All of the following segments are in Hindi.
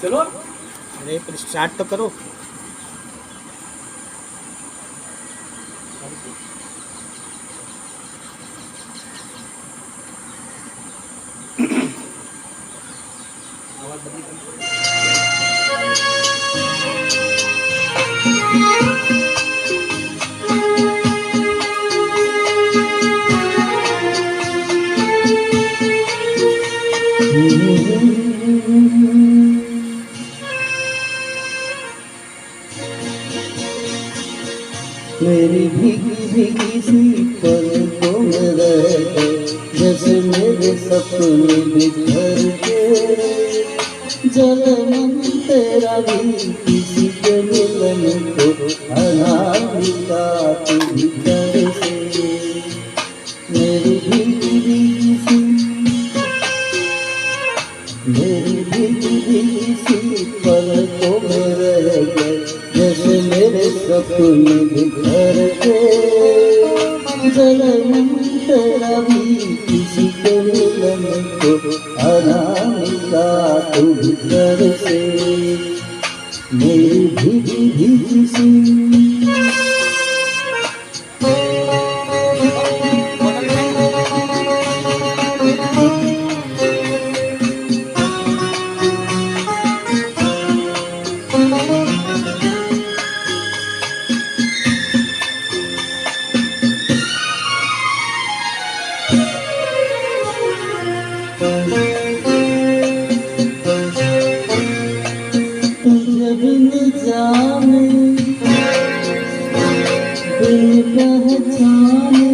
चलो अरे फिर स्टार्ट तो करो। आवाज बदली कर। मेरी भीगी भीगी सी पलकों में रह गए, जैसे मेरे सपने बिखर के। जन्म तेरा भी किसी के मिलन को अनामिका तू भीतर से। मेरी भीगी भीगी सी, मेरी भीगी भीगी सी पलकों में रह गए, जैसे मेरे सपने बिखर के। जन्म तेरा भी किसी के मिलन को अनामिका तू भीतर से। मेरी भीगी भीगी सी, तुझे बिन जाने बिन पहचाने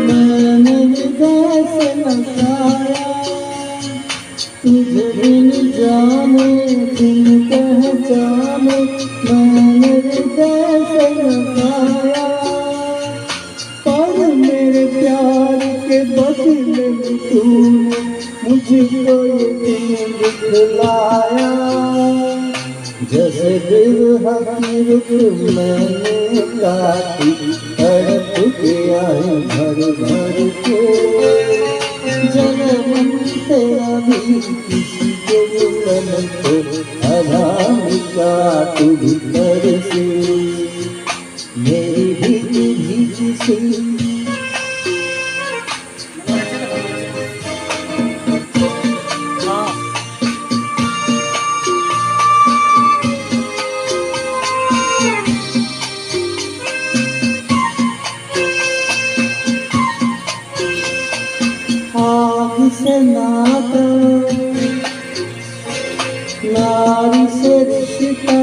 मैंने हृदय से लगाया। तुझे बिन जाने बिन पहचाने मैंने हृदय से लगाया। पर मेरे प्यार के बदले में तूने मुझको ये दिन दिखलाया। जैसे बिरहा की रुख मैंने काटी, तड़प के आए भर भर के। जन्म तेरा भी किसी के मिलन को अनामिका तू भीतर से। मेरी भीगी भीगी सी, आग से नाता नारी से रिश्ता,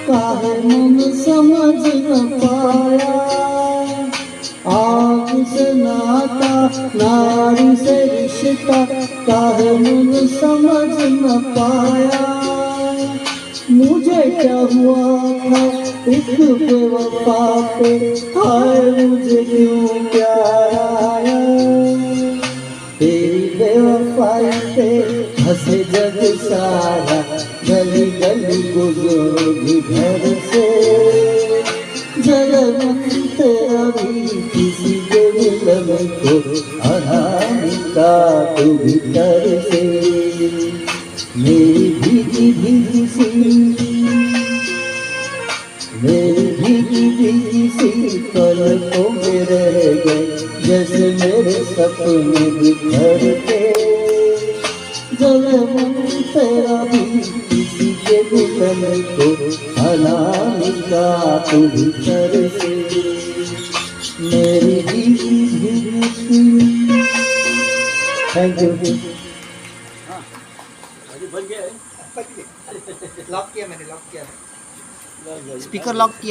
काहे मन समझ न पाया। आग से नाता नारी से रिश्ता, काहे मन समझ न पाया। मुझे क्या हुआ था एक बेवफा पे, हाय मुझे क्यों प्यार आया। तेरी बेवफाई पे हंसे जग सारा, गली गली गुजरोगी घर से। जन्म तेरा भी किसी के मिलन को अनामिका तू भीतर से। मेरी भीगी भीगी सी, मेरी भीगी भीगी सी पलकों में रह गए, जैसे मेरे सपने बिखर के। जन्म तेरा भी किसी के मिलन को अनामिका तू भीतर से। मेरी भीगी भीगी सी। Thank you. हाँ अभी बन गया है। लॉक किया मैंने, लॉक किया। बस, बस। स्पीकर लॉक किया।